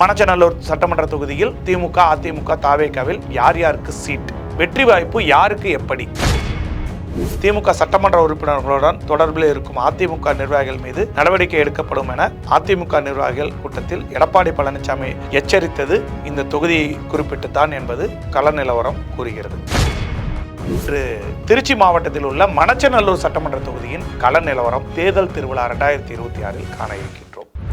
மணச்சநல்லூர் சட்டமன்ற தொகுதியில் திமுக, அதிமுக, தாவேகாவில் யார் யாருக்கு சீட், வெற்றி வாய்ப்பு யாருக்கு எப்படி? திமுக சட்டமன்ற உறுப்பினர்களுடன் தொடர்பில் இருக்கும் அதிமுக நிர்வாகிகள் மீது நடவடிக்கை எடுக்கப்படும் என அதிமுக நிர்வாகிகள் கூட்டத்தில் எடப்பாடி பழனிசாமி எச்சரித்தது இந்த தொகுதியை குறிப்பிட்டுத்தான் என்பது கள நிலவரம் கூறுகிறது. இன்று திருச்சி மாவட்டத்தில் உள்ள மணச்சநல்லூர் சட்டமன்ற தொகுதியின் கள நிலவரம் தேர்தல் திருவிழா 2026 காண இருக்கின்றோம்.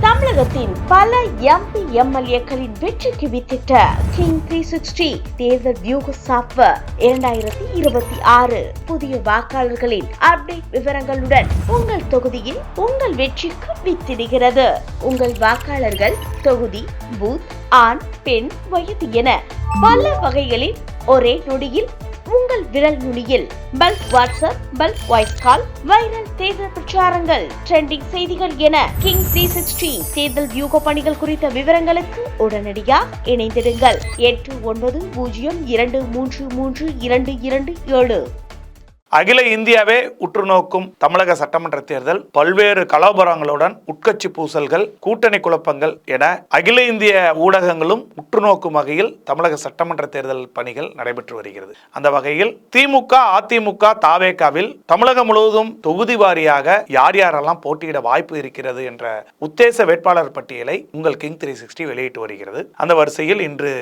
தமிழகத்தின் பல எம்பி எம்எல்ஏக்களின் வெற்றிக்கு வித்திட்ட கிங் 360 தேர்தல் வியூக சாப்ட்வேர் 2026 புதிய வாக்காளர்களின் அப்டேட் விவரங்களுடன் உங்கள் தொகுதியில் உங்கள் வெற்றிக்கு வித்திடுகிறது. உங்கள் வாக்காளர்கள் தொகுதி, பூத், ஆண், பெண், வயது என பல வகைகளில் ஒரே நொடியில் உங்கள் விரல் நுனியில் bulk WhatsApp, bulk voice call, viral தேர்தல் பிரச்சாரங்கள், ட்ரெண்டிங் செய்திகள் என கிங் 360 தேர்தல் வியூக பணிகள் குறித்த விவரங்களுக்கு உடனடியாக இணைந்திடுங்கள். 8902333227. அகில இந்தியாவே உற்று நோக்கும் தமிழக சட்டமன்ற தேர்தல் பல்வேறு கலவரங்களுடன் உட்கட்சி பூசல்கள், கூட்டணி குழப்பங்கள் என அகில இந்திய ஊடகங்களும் உற்று நோக்கும் வகையில் தமிழக சட்டமன்ற தேர்தல் பணிகள் நடைபெற்று வருகிறது. அந்த வகையில் திமுக, அதிமுக, தாவேகாவில் தமிழகம் முழுவதும் தொகுதி வாரியாக யார் யாரெல்லாம் போட்டியிட வாய்ப்பு இருக்கிறது என்ற உத்தேச வேட்பாளர் பட்டியலை உங்கள் கிங் 360 வெளியிட்டு வருகிறது. அந்த வரிசையில் இன்று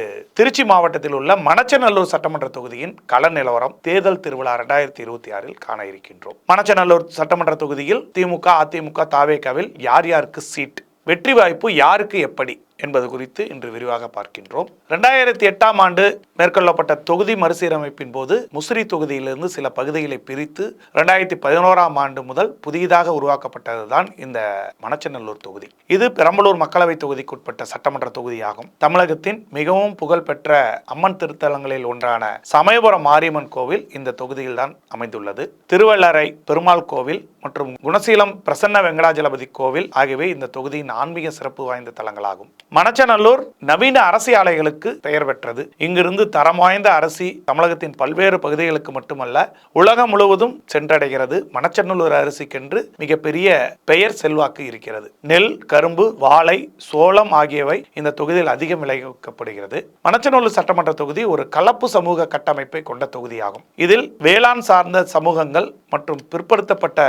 திருச்சி மாவட்டத்தில் உள்ள மணச்சநல்லூர் சட்டமன்ற தொகுதியின் கள நிலவரம் தேர்தல் திருவிழா 2026 காண இருக்கின்றோம். மணச்சநல்லூர் சட்டமன்ற தொகுதியில் திமுக, அதிமுக, தாவேகாவில் யார் யாருக்கு சீட், வெற்றி வாய்ப்பு யாருக்கு எப்படி என்பது குறித்து இன்று விரிவாக பார்க்கின்றோம். 2008ஆம் ஆண்டு மேற்கொள்ளப்பட்ட தொகுதி மறுசீரமைப்பின் போது முசிறி தொகுதியிலிருந்து சில பகுதிகளை பிரித்து 2011ஆம் ஆண்டு முதல் புதிதாக உருவாக்கப்பட்டதுதான் இந்த மணச்சநல்லூர் தொகுதி. இது பெரம்பலூர் மக்களவை தொகுதிக்குட்பட்ட சட்டமன்ற தொகுதியாகும். தமிழகத்தின் மிகவும் புகழ்பெற்ற அம்மன் திருத்தலங்களில் ஒன்றான சமயபுரம் மாரியம்மன் கோவில் இந்த தொகுதியில் தான் அமைந்துள்ளது. திருவள்ளரை பெருமாள் கோவில் மற்றும் குணசீலம் பிரசன்ன வெங்கடாஜலபதி கோவில் ஆகியவை இந்த தொகுதியின் ஆன்மீக சிறப்பு வாய்ந்த தலங்களாகும். மணச்சநல்லூர் நவீன அரசி ஆலைகளுக்கு பெயர் பெற்றது. இங்கிருந்து தரம் வாய்ந்த அரிசி தமிழகத்தின் பல்வேறு பகுதிகளுக்கு மட்டுமல்ல உலகம் முழுவதும் சென்றடைகிறது. மணச்சநல்லூர் அரிசிக்கென்று மிகப்பெரிய பெயர் செல்வாக்கு இருக்கிறது. நெல், கரும்பு, வாழை, சோளம் ஆகியவை இந்த தொகுதியில் அதிகம் விளைவிக்கப்படுகிறது. மணச்சநல்லூர் சட்டமன்ற தொகுதி ஒரு கலப்பு சமூக கட்டமைப்பை கொண்ட தொகுதியாகும். இதில் வேளாண் சார்ந்த சமூகங்கள் மற்றும் பிற்படுத்தப்பட்ட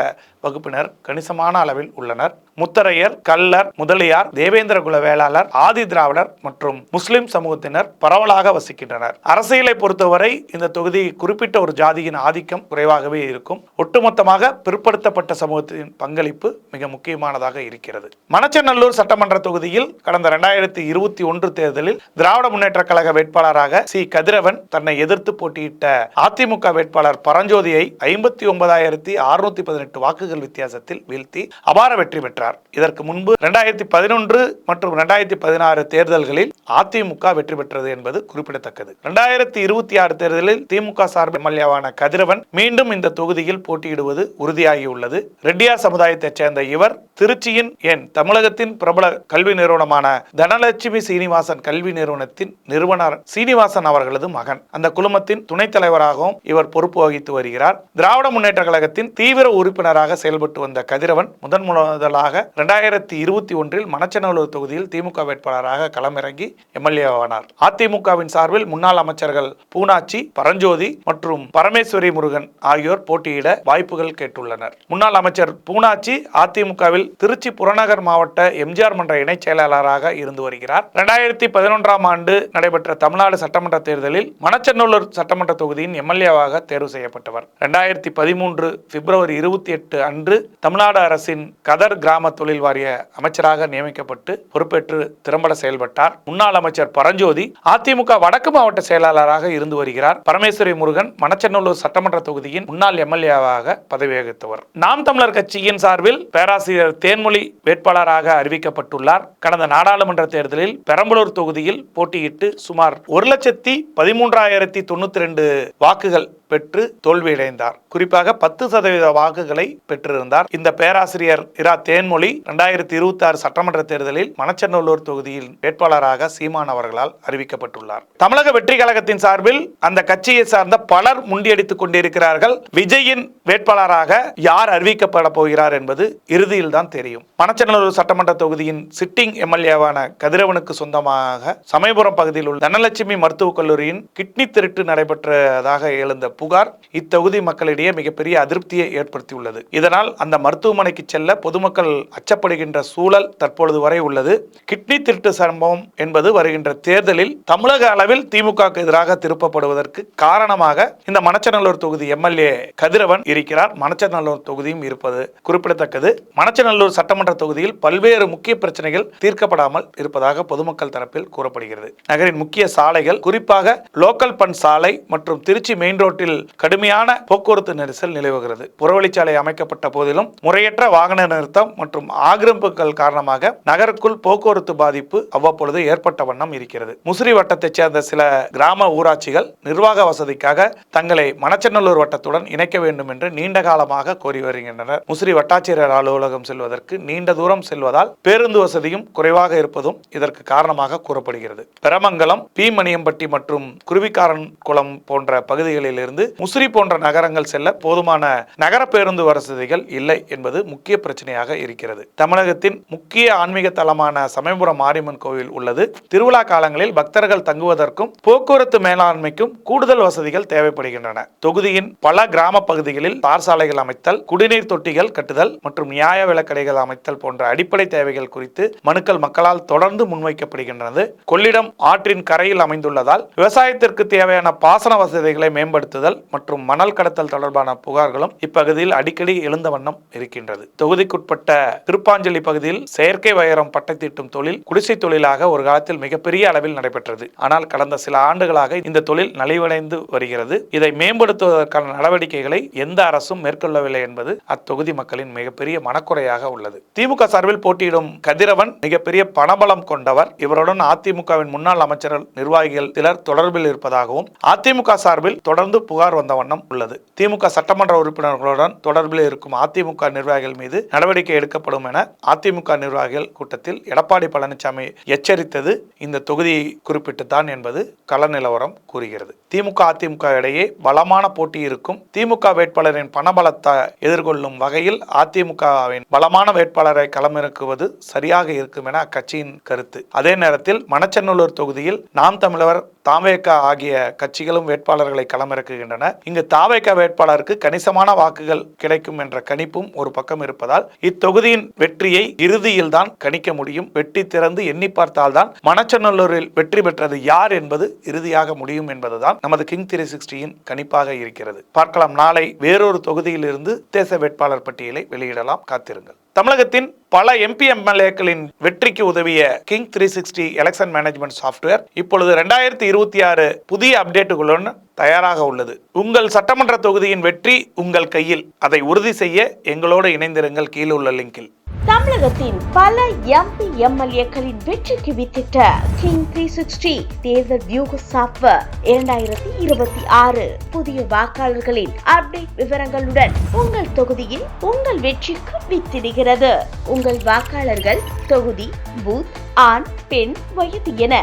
வகுப்பினர் கணிசமான அளவில் உள்ளனர். முத்தரையர், கள்ளர், முதலியார், தேவேந்திர குல வேளாளர், ஆதி திராவிடர் மற்றும் முஸ்லிம் சமூகத்தினர் பரவலாக வசிக்கின்றனர். அரசியலை பொறுத்தவரை இந்த தொகுதி குறிப்பிட்ட ஒரு ஜாதியின் ஆதிக்கம் குறைவாகவே இருக்கும். ஒட்டுமொத்தமாக பிற்படுத்தப்பட்ட சமூகத்தின் பங்களிப்பு மிக முக்கியமானதாக இருக்கிறது. மணச்சநல்லூர் சட்டமன்ற தொகுதியில் கடந்த 2021 தேர்தலில் திராவிட முன்னேற்ற கழக வேட்பாளராக சி. கதிரவன் தன்னை எதிர்த்து போட்டியிட்ட அதிமுக வேட்பாளர் பரஞ்சோதியை 59,618 வாக்குகள் வித்தியாசத்தில் வீழ்த்தி அபார வெற்றி பெற்றார். இதற்கு முன்பு 2011 மற்றும் 2016 தேர்தல்களில் அதிமுக வெற்றி பெற்றது என்பது குறிப்பிடத்தக்கது. 2026 தேர்தலில் திமுக சார்பு எம்எல்ஏவான கதிரவன் மீண்டும் இந்த தொகுதியில் போட்டியிடுவது உறுதியாகியுள்ளது. ரெட்டியார் சமுதாயத்தைச் சேர்ந்த இவர் திருச்சியின் தமிழகத்தின் பிரபல கல்வி நிறுவனமான தனலட்சுமி சீனிவாசன் கல்வி நிறுவனத்தின் நிறுவனர் சீனிவாசன் அவர்களது மகன். அந்த குழுமத்தின் துணைத் தலைவராகவும் இவர் பொறுப்பு வகித்து வருகிறார். திராவிட முன்னேற்ற கழகத்தின் தீவிர உறுப்பினராக செயல்பட்டு வந்த கதிரவன் முதலாக 2021 மணச்சநல்லூர் தொகுதியில் திமுக வேட்பாளராக களமிறங்கி எம்எல்ஏ ஆனார். அதிமுகவின் சார்பில் முன்னாள் அமைச்சர்கள் பூனாச்சி, பரஞ்சோதி மற்றும் பரமேஸ்வரி முருகன் ஆகியோர் போட்டியிட வாய்ப்புகள் கேட்டுள்ளனர். முன்னாள் அமைச்சர் பூனாச்சி அதிமுகவில் திருச்சி புறநகர் மாவட்ட எம்ஜிஆர் மன்ற இணைச் செயலாளராக இருந்து வருகிறார். 2011ஆம் ஆண்டு நடைபெற்ற தமிழ்நாடு சட்டமன்ற தேர்தலில் மணச்சநல்லூர் சட்டமன்ற தொகுதியின் எம்எல்ஏவாக தேர்வு செய்யப்பட்டவர். 2013 பிப்ரவரி 28 அன்று தமிழ்நாடு அரசின் கதர் கிராம தொழில் வாரிய அமைச்சராக நியமிக்கப்பட்டு பொறுப்பேற்று திறம்பட செயல்பட்டார். முன்னாள் அமைச்சர் பரஞ்சோதி அதிமுக வடக்கு மாவட்ட செயலாளராக இருந்து வருகிறார். பரமேஸ்வரி முருகன் மணச்சநல்லூர் சட்டமன்ற தொகுதியின் முன்னாள் எம்எல்ஏவாக பதவி வகித்தவர். நாம் தமிழர் கட்சியின் சார்பில் பேராசிரியர் தேன்மொழி வேட்பாளராக அறிவிக்கப்பட்டுள்ளார். கடந்த நாடாளுமன்ற தேர்தலில் பெரம்பலூர் தொகுதியில் போட்டியிட்டு சுமார் 1,13,092 வாக்குகள் பெற்று தோல்வியடைந்தார். குறிப்பாக 10% வாக்குகளை பெற்றிருந்தார். இந்த பேராசிரியர் இரா தேன்மொழி 2026 சட்டமன்ற தேர்தலில் மணச்சநல்லூர் தொகுதியில் வேட்பாளராக சீமான் அவர்களால் அறிவிக்கப்பட்டுள்ளார். தமிழக வெற்றி கழகத்தின் சார்பில் அந்த கட்சியை சார்ந்த பலர் முண்டியடித்துக் கொண்டிருக்கிறார்கள். விஜயின் வேட்பாளராக யார் அறிவிக்கப்பட போகிறார் என்பது இறுதியில் தான் தெரியும். மணச்சநல்லூர் சட்டமன்ற தொகுதியின் சிட்டிங் எம்எல்ஏவான கதிரவனுக்கு சொந்தமாக சமயபுரம் பகுதியில் உள்ள தனலட்சுமி மருத்துவக் கல்லூரியின் கிட்னி திருட்டு நடைபெற்றதாக எழுந்த புகார் இத்தொகுதி மக்களிடையே மிகப்பெரிய அதிருப்தியை ஏற்படுத்தியுள்ளது. இதனால் அந்த மருத்துவமனைக்கு செல்ல பொதுமக்கள் அச்சப்படுகின்ற சூழல் தற்பொழுது வரை உள்ளது. கிட்னி திருட்டு சம்பவம் என்பது வருகின்ற தேர்தலில் தமிழக அளவில் திமுகவுக்கு எதிராக திருப்பப்படுவதற்கு காரணமாக இந்த மணச்சநல்லூர் தொகுதி எம்எல்ஏ கதிரவன் இருக்கிறார். மணச்சநல்லூர் தொகுதியும் இருப்பது குறிப்பிடத்தக்கது. மணச்சநல்லூர் சட்டமன்ற தொகுதியில் பல்வேறு முக்கிய பிரச்சனைகள் தீர்க்கப்படாமல் இருப்பதாக பொதுமக்கள் தரப்பில் கூறப்படுகிறது. நகரின் முக்கிய சாலைகள், குறிப்பாக லோக்கல் பன் சாலை மற்றும் திருச்சி மெயின் ரோட்டில் கடுமையான போக்குவரத்து நெரிசல் நிலவுகிறது. புறவழிச்சாலை அமைக்கப்பட்ட போதிலும் முறையற்ற வாகன நிறுத்தம் மற்றும் ஆக்கிரமிப்புகள் காரணமாக நகருக்குள் போக்குவரத்து பாதிப்பு அவ்வப்பொழுது ஏற்பட்ட வண்ணம் இருக்கிறது. முசிறி வட்டத்தைச் சேர்ந்த சில கிராம ஊராட்சிகள் நிர்வாக வசதிக்காக தங்களை மணச்சநல்லூர் வட்டத்துடன் இணைக்க வேண்டும் என்று நீண்ட காலமாக கோரி வருகின்றனர். முசிறி வட்டாட்சியர் அலுவலகம் செல்வதற்கு நீண்ட தூரம் செல்வதால் பேருந்து வசதியும் குறைவாக இருப்பதும் இதற்கு காரணமாக கூறப்படுகிறது. பெரமங்கலம், பி மணியம்பட்டி மற்றும் குருவிக்காரன் குளம் போன்ற பகுதிகளில் இருந்து முசிறி போன்ற நகரங்கள் செல்ல போதுமான நகர பேருந்து வசதிகள் இல்லை என்பது முக்கிய பிரச்சனையாக இருக்கிறது. தமிழகத்தின் முக்கிய ஆன்மீக தலமான சமயபுரம் மாரியம்மன் கோவில் உள்ளது. திருவிழா காலங்களில் பக்தர்கள் தங்குவதற்கும் போக்குவரத்து மேலாண்மைக்கும் கூடுதல் வசதிகள் தேவைப்படுகின்றன. தொகுதியின் பல கிராம பகுதிகளில் தார் சாலைகள் அமைத்தல், குடிநீர் தொட்டிகள் கட்டுதல் மற்றும் நியாய விலைக்கடைகள் அமைத்தல் போன்ற அடிப்படை தேவைகள் குறித்து மனுக்கள் மக்களால் தொடர்ந்து முன்வைக்கப்படுகின்றது. கொள்ளிடம் ஆற்றின் கரையில் அமைந்துள்ளதால் விவசாயத்திற்கு தேவையான பாசன வசதிகளை மேம்படுத்துதல் மற்றும் மணல் கடத்தல் தொடர்பான புகார்களும் இப்பகுதியில் அடிக்கடி எழுந்த வண்ணம் இருக்கின்றது. தொகுதிக்குட்பட்ட திருப்பாஞ்சலி பகுதியில் செயற்கை வைரம் பட்டை தீட்டும் தொழில் குடிசை தொழிலாக ஒரு காலத்தில் மிகப்பெரிய அளவில் நடைபெற்றது. ஆனால் கடந்த சில ஆண்டுகளாக இந்த தொழில் நலிவடைந்து வருகிறது. இதை மேம்படுத்துவதற்கான நடவடிக்கைகளை எந்த அரசும் மேற்கொள்ளவில்லை என்பது அத்தொகுதி மக்களின் மிகப்பெரிய மனக்குறையாக உள்ளது. திமுக சார்பில் போட்டியிடும் கதிரவன் மிகப்பெரிய பணபலம் கொண்டவர். இவருடன் அதிமுகவின் முன்னாள் அமைச்சர்கள், நிர்வாகிகள் சிலர் தொடர்பில் இருப்பதாகவும் அதிமுக சார்பில் தொடர்ந்து புகார் வந்த வண்ணம் உள்ளது. திமுக சட்டமன்ற உறுப்பினர்களுடன் தொடர்பில் இருக்கும் அதிமுக நிர்வாகிகள் மீது நடவடிக்கை எடுக்கப்படும் என அதிமுக நிர்வாகிகள் கூட்டத்தில் எடப்பாடி பழனிசாமி எச்சரித்தது இந்த தொகுதியை குறிப்பிட்டுத்தான் என்பது கள நிலவரம் கூறுகிறது. திமுக அதிமுக இடையே பலமான போட்டி இருக்கும். திமுக வேட்பாளரின் பணபலத்தை எதிர்கொள்ளும் வகையில் அதிமுகவின் பலமான வேட்பாளரை களமிறக்குவது சரியாக இருக்கும் என அக்கட்சியின் கருத்து. அதே நேரத்தில் மணச்சநல்லூர் தொகுதியில் நாம் தமிழர், தாவேக ஆகிய கட்சிகளும் வேட்பாளர்களை களமிறக்குகின்றன. இங்கு தாவேக வேட்பாளருக்கு கணிசமான வாக்குகள் கிடைக்கும் என்ற கணிப்பும் ஒரு பக்கம் இருப்பதால் இத்தொகுதியின் வெற்றியை இறுதியில் தான் கணிக்க முடியும். வெட்டி திறந்து எண்ணி பார்த்தால்தான் மணச்சநல்லூரில் வெற்றி பெற்றது யார் என்பது இறுதியாக முடியும் என்பதுதான் நமது கிங் 360 கணிப்பாக இருக்கிறது. பார்க்கலாம், நாளை வேறொரு தொகுதியில் இருந்து தேச வேட்பாளர் பட்டியலை வெளியிடலாம். காத்திருங்கள். தமிழகத்தின் பல MP MLAக்களின் வெற்றிக்கு உதவிய கிங் 360 எலெக்ஷன் மேனேஜ்மெண்ட் சாஃப்ட்வேர் இப்பொழுது 2026 புதிய அப்டேட்டுகளுடன் தயாராக உள்ளது. உங்கள் சட்டமன்ற தொகுதியின் வெற்றி உங்கள் கையில். அதை உறுதி செய்ய எங்களோடு இணைந்திருங்கள். கீழே உள்ள லிங்கில். தமிழகத்தின் பல MP MLAக்களின் வெற்றிக்கு வித்திட்ட கிங் 360 தேர்தல் வியூக சாஃப்ட்வேர் 2026 புதிய வாக்காளர்களின் அப்டேட் விவரங்களுடன் உங்கள் தொகுதியில் உங்கள் வெற்றிக்கு வித்திடுகிறது. உங்கள் வாக்காளர்கள் தொகுதி, பூத், ஆண், பெண், வயது என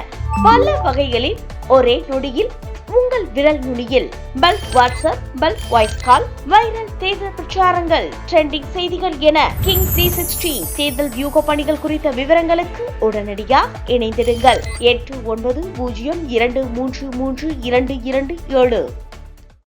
பல வகைகளில் ஒரே நொடியில் உங்கள் விரல் நுனியில் bulk WhatsApp, bulk voice call, viral தேர்தல் பிரச்சாரங்கள், ட்ரெண்டிங் செய்திகள் என கிங் 360 தேர்தல் வியூக பணிகள் குறித்த விவரங்களுக்கு உடனடியாக இணைந்திடுங்கள். 8902332227